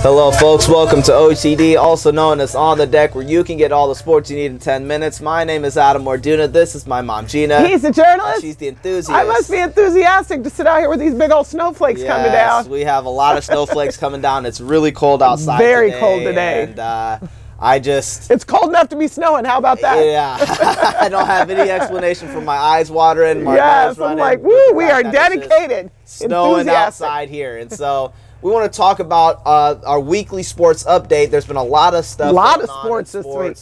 Hello folks, welcome to OTD, also known as On the Deck, where you can get all the sports you need in 10 minutes. My name is Adam Orduna. This is my mom, Gina. He's the journalist. She's the enthusiast. I must be enthusiastic to sit out here with these big old snowflakes coming down. We have a lot of snowflakes coming down. It's really cold outside Very today, cold today. And it's cold enough to be snowing. How about that? Yeah. I don't have any explanation for my eyes watering, my nose running. I'm like, woo, we are dedicated. Snowing outside here. And so we want to talk about our weekly sports update. There's been a lot of stuff. A lot of sports this week.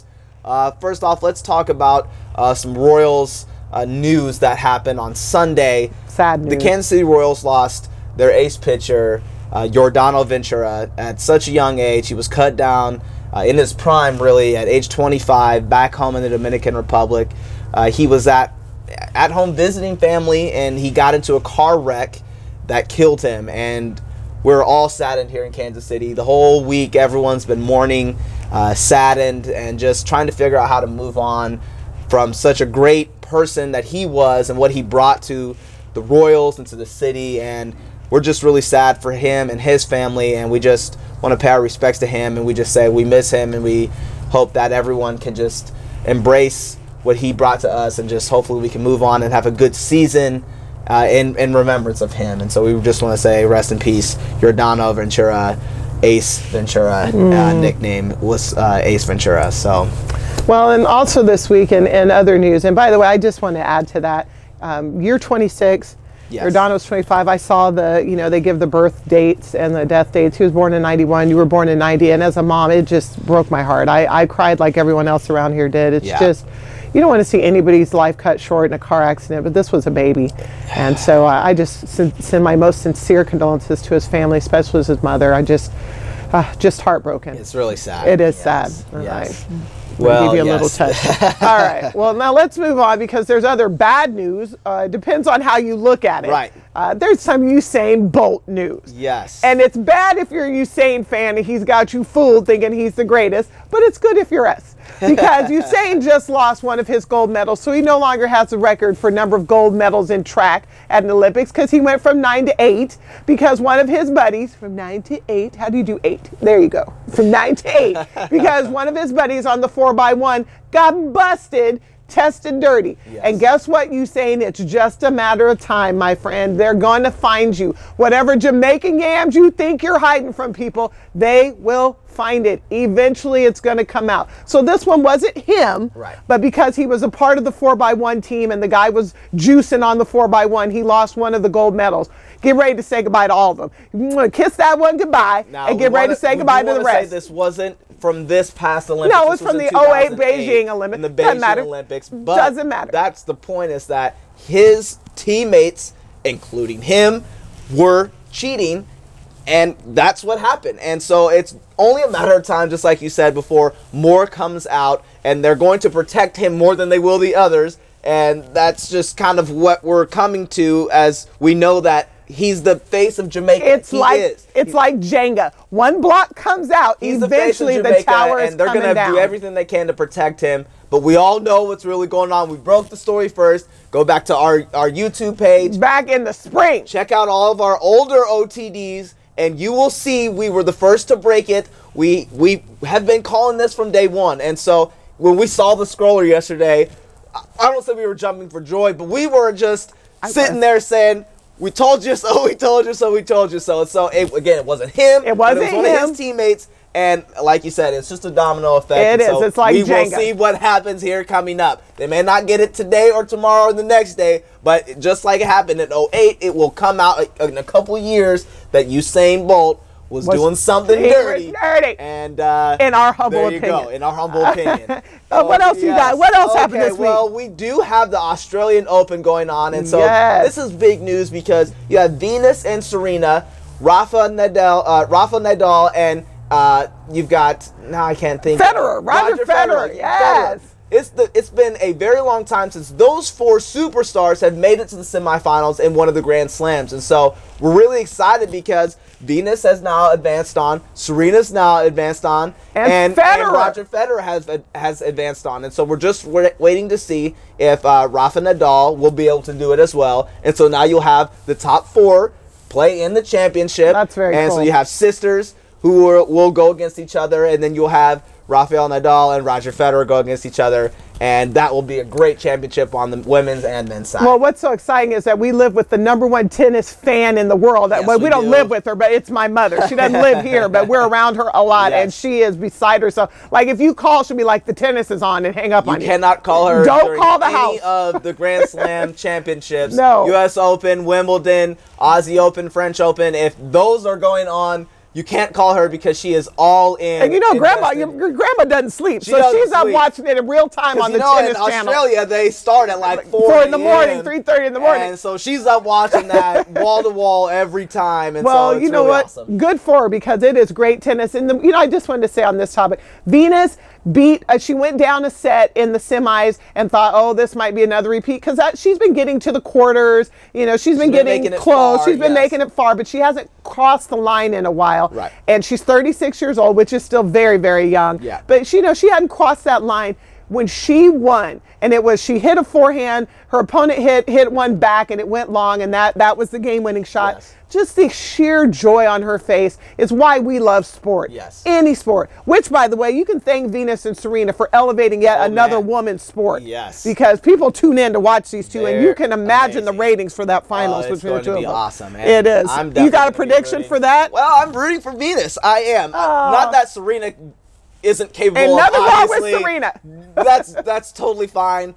First off, let's talk about some Royals news that happened on Sunday. Sad news. The Kansas City Royals lost their ace pitcher, Yordano Ventura, at such a young age. He was cut down in his prime, really, at age 25, back home in the Dominican Republic. He was at home visiting family, and he got into a car wreck that killed him. And we're all saddened here in Kansas City. The whole week, everyone's been mourning, saddened, and just trying to figure out how to move on from such a great person that he was and what he brought to the Royals and to the city. And we're just really sad for him and his family, and we just want to pay our respects to him, and we just say we miss him, and we hope that everyone can just embrace what he brought to us, and just hopefully we can move on and have a good season in remembrance of him. And so we just want to say rest in peace, Yordano Ventura. Ace Ventura nickname was Ace Ventura. So, well, and also this week and other news, and by the way, I just want to add to that, you're 26. Yes. Yordano's 25. I saw they give the birth dates and the death dates. He was born in 91. You were born in 90. And as a mom, it just broke my heart. I cried like everyone else around here did. It's just, you don't want to see anybody's life cut short in a car accident, but this was a baby. And so I just send my most sincere condolences to his family, especially his mother. I just heartbroken. It's really sad. It is sad. Yes. Well, give you a little touch. All right. Well, now let's move on, because there's other bad news. Depends on how you look at it. Right. There's some Usain Bolt news. Yes. And it's bad if you're a Usain fan and he's got you fooled thinking he's the greatest, but it's good if you're us. Because Usain just lost one of his gold medals, so he no longer has the record for number of gold medals in track at an Olympics, because he went from 9 to 8, because one of his buddies, from 9 to 8, how do you do 8? There you go, from 9 to 8, because one of his buddies on the 4x1 got busted, tested dirty. Yes. And guess what, Usain? It's just a matter of time, my friend. They're going to find you. Whatever Jamaican yams you think you're hiding from people, they will find it. Eventually, it's going to come out. So this one wasn't him, right, but because he was a part of the 4x1 team and the guy was juicing on the 4x1, he lost one of the gold medals. Get ready to say goodbye to all of them. You want to kiss that one goodbye, and get ready to say goodbye to the rest. Say this wasn't from this past Olympics. No, it's from the 08 Beijing Olympics. In the Beijing Olympics. But doesn't matter. That's the point, is that his teammates, including him, were cheating, and that's what happened. And so it's only a matter of time, just like you said before, more comes out, and they're going to protect him more than they will the others. And that's just kind of what we're coming to, as we know that he's the face of Jamaica. It's like Jenga. One block comes out, eventually the tower is coming down. And they're going to do everything they can to protect him. But we all know what's really going on. We broke the story first. Go back to our YouTube page. Back in the spring. Check out all of our older OTDs, and you will see we were the first to break it. We have been calling this from day one. And so when we saw the scroller yesterday, I don't say we were jumping for joy, but we were just sitting there saying, we told you so, we told you so, we told you so. And so, again, it wasn't him. It wasn't him. It was one of his teammates. And like you said, it's just a domino effect. It is. It's like Jenga. We will see what happens here coming up. They may not get it today or tomorrow or the next day, but just like it happened in 08, it will come out in a couple of years that Usain Bolt was doing something dirty. And in our humble opinion. There you go, in our humble opinion. What else you got? What else happened this week? Well, we do have the Australian Open going on, and so this is big news, because you have Venus and Serena, Rafa Nadal, and you've got, now I can't think. Roger Federer, yes. It's been a very long time since those four superstars have made it to the semifinals in one of the Grand Slams. And so we're really excited, because Venus has now advanced on, Serena's now advanced on, and Roger Federer has advanced on. And so we're just waiting to see if Rafa Nadal will be able to do it as well. And so now you'll have the top four play in the championship. That's very cool. And so you have sisters who will go against each other, and then you'll have Rafael Nadal and Roger Federer go against each other, and that will be a great championship on the women's and men's side. Well, what's so exciting is that we live with the #1 tennis fan in the world. Yes, well, we don't live with her, but it's my mother. She doesn't live here, but we're around her a lot, Yes. and she is beside herself. Like, if you call, she'll be like, the tennis is on, and hang up on you. You cannot call her. Don't call the any house. of the Grand Slam championships. No. U.S. Open, Wimbledon, Aussie Open, French Open. If those are going on, you can't call her because she is all in. And you know, Grandma, invested. your grandma doesn't sleep, She so doesn't she's up sleep. watching it in real time on the in tennis channel. Australia, they start at like 4 in the morning, 3:30 in the morning. And so she's up watching that wall to wall every time. And Well, so it's you know really what? awesome. Good for her, because it is great tennis. And I just wanted to say on this topic, Venus beat. She went down a set in the semis and thought, oh, this might be another repeat, because she's been getting to the quarters. You know, she's been getting making it close. far, She's been yes. making it far, but she hasn't crossed the line in a while. Right. And she's 36 years old, which is still very, very young. Yeah. But she hadn't crossed that line when she won, and it was, she hit a forehand, her opponent hit one back, and it went long, and that was the game-winning shot. Yes. Just the sheer joy on her face is why we love sport. Yes. Any sport. Which, by the way, you can thank Venus and Serena for elevating yet another man. woman's sport. Yes. Because people tune in to watch these two, and you They're can imagine the amazing. ratings for that finals It's between the going two to of be them. awesome, man. It is. I'm You definitely got a gonna be prediction rooting. for that? Well, I'm rooting for Venus. I am. Not that Serena isn't capable. Ain't of, nothing wrong with obviously. Serena. That's totally fine.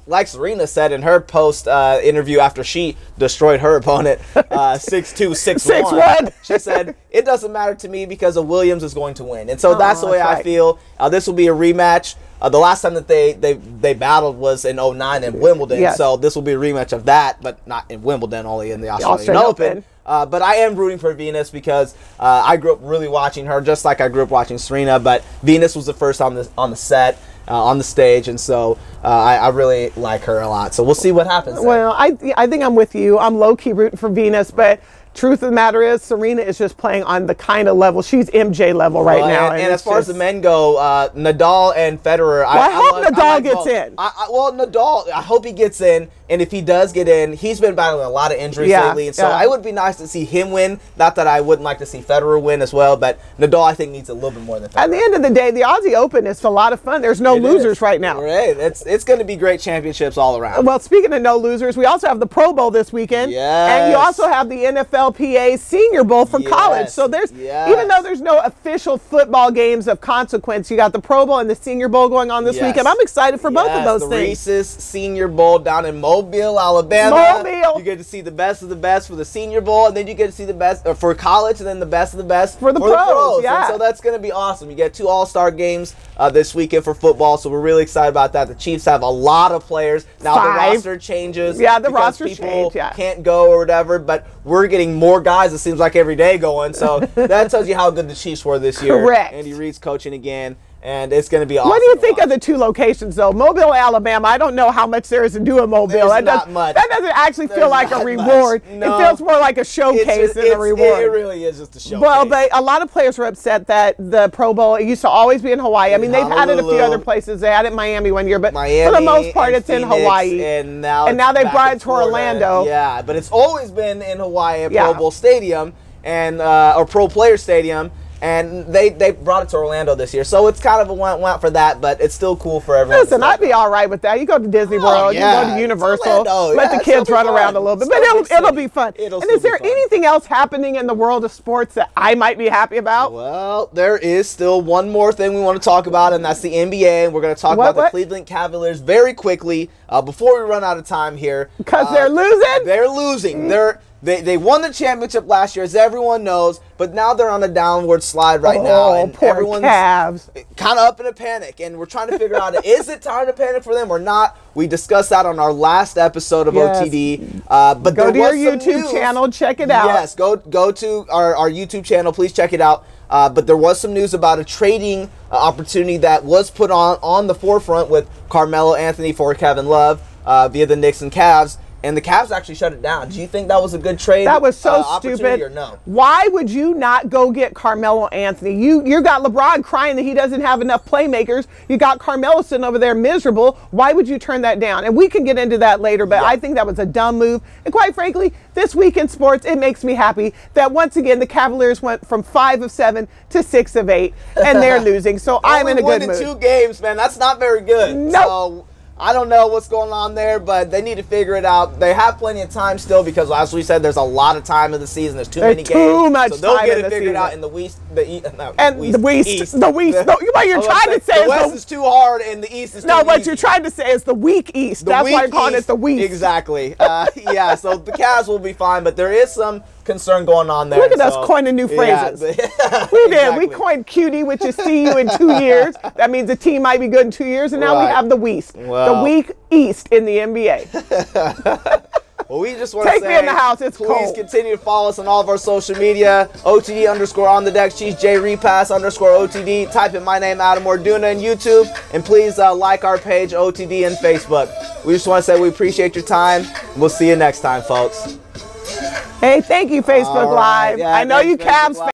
Like Serena said in her post interview after she destroyed her opponent 6-2, 6-1, 6-1. she said, it doesn't matter to me because Williams is going to win. And so that's the way that's I right. feel. This will be a rematch. The last time that they battled was in 2009 in Wimbledon. Yes. So this will be a rematch of that, but not in Wimbledon, only in the Australian Open. But I am rooting for Venus because I grew up really watching her, just like I grew up watching Serena. But Venus was the first on the set, on the stage, and so I really like her a lot. So we'll see what happens there. Well, I think I'm with you. I'm low-key rooting for Venus, but truth of the matter is, Serena is just playing on the kind of level. She's MJ level right now. And as far as the men go, Nadal and Federer. I hope Nadal gets in. Well, Nadal, I hope he gets in. And if he does get in, he's been battling a lot of injuries lately. And so it would be nice to see him win. Not that I wouldn't like to see Federer win as well, but Nadal, I think, needs a little bit more than Federer. At the end of the day, the Aussie Open is a lot of fun. There's no losers right now. Right. It's going to be great championships all around. Well, speaking of no losers, we also have the Pro Bowl this weekend. Yes. And you also have the NFLPA Senior Bowl for college. So there's, even though there's no official football games of consequence, you got the Pro Bowl and the Senior Bowl going on this weekend. I'm excited for both of those the things. Reese's Senior Bowl down in Mobile, Alabama. Mobile. You get to see the best of the best for the Senior Bowl, and then you get to see the best for college, and then the best of the best for the pros. Yeah. And so that's going to be awesome. You get 2 All-Star games this weekend for football, so we're really excited about that. The Chiefs have a lot of players. Now the roster changes. Yeah, the roster people change, can't go or whatever, but we're getting more guys, it seems like, every day going. So that tells you how good the Chiefs were this year. Correct. Andy Reid's coaching again. And it's going to be awesome. What do you think of the 2 locations, though? Mobile, Alabama. I don't know how much there is to do in Mobile. There's not much. That doesn't actually feel like a reward. No. It feels more like a showcase than a reward. It really is just a showcase. Well, but a lot of players were upset that the Pro Bowl, it used to always be in Hawaii. I mean, they've had it a few other places. They had it in Miami one year, but for the most part, it's in Hawaii. And now they brought it to Orlando. Yeah, but it's always been in Hawaii at Pro Bowl Stadium and or Pro Player Stadium. And they brought it to Orlando this year. So it's kind of a want for that, but it's still cool for everyone. Listen, I'd be all right with that. You go to Disney World, you go to Universal, let the kids run around a little bit. But it'll be fun. And is there anything else happening in the world of sports that I might be happy about? Well, there is still one more thing we want to talk about, and that's the NBA. And we're going to talk about the Cleveland Cavaliers very quickly before we run out of time here. Because they're losing? They're losing. They won the championship last year, as everyone knows, but now they're on a downward slide right now. And poor everyone's Cavs. kind of up in a panic, and we're trying to figure out, is it time to panic for them or not? We discussed that on our last episode of OTD. But go to your YouTube channel, check it out. Yes, go to our YouTube channel. Please check it out. But there was some news about a trading opportunity that was put on the forefront with Carmelo Anthony for Kevin Love via the Knicks and Cavs. and the Cavs actually shut it down. Do you think that was a good trade? That was so opportunity stupid. Or no? Why would you not go get Carmelo Anthony? You got LeBron crying that he doesn't have enough playmakers. You got Carmelo sitting over there miserable. Why would you turn that down? And we can get into that later, but I think that was a dumb move. And quite frankly, this week in sports, it makes me happy that once again the Cavaliers went from 5 of 7 to 6 of 8, and they're losing. So I'm in a good mood. 2 games, man. That's not very good. Nope. So I don't know what's going on there, but they need to figure it out. They have plenty of time still because, as we said, there's a lot of time in the season. There's too many games. Too much so they'll time get in it the figured season. out in the West. The East. What you're trying to say the West is too hard and the East is too what easy. you're trying to say is the weak East. That's why I'm calling it the West. Exactly. Yeah, so the Cavs will be fine, but there is some concern going on there. Look at us coining new phrases. Yeah, we did. exactly. We coined cutie, which is see you in 2 years. That means the team might be good in 2 years, and now we have the West, the weak East in the NBA. Well, we just want to say, take me in the house. It's please cold. continue to follow us on all of our social media. OTD _ on the deck sheets, JRepass _ OTD. Type in my name, Adam Orduna, in YouTube. And please like our page, OTD, and Facebook. We just want to say we appreciate your time. We'll see you next time, folks. Hey, thank you, Facebook Live. Yeah, I know you Cavs fans.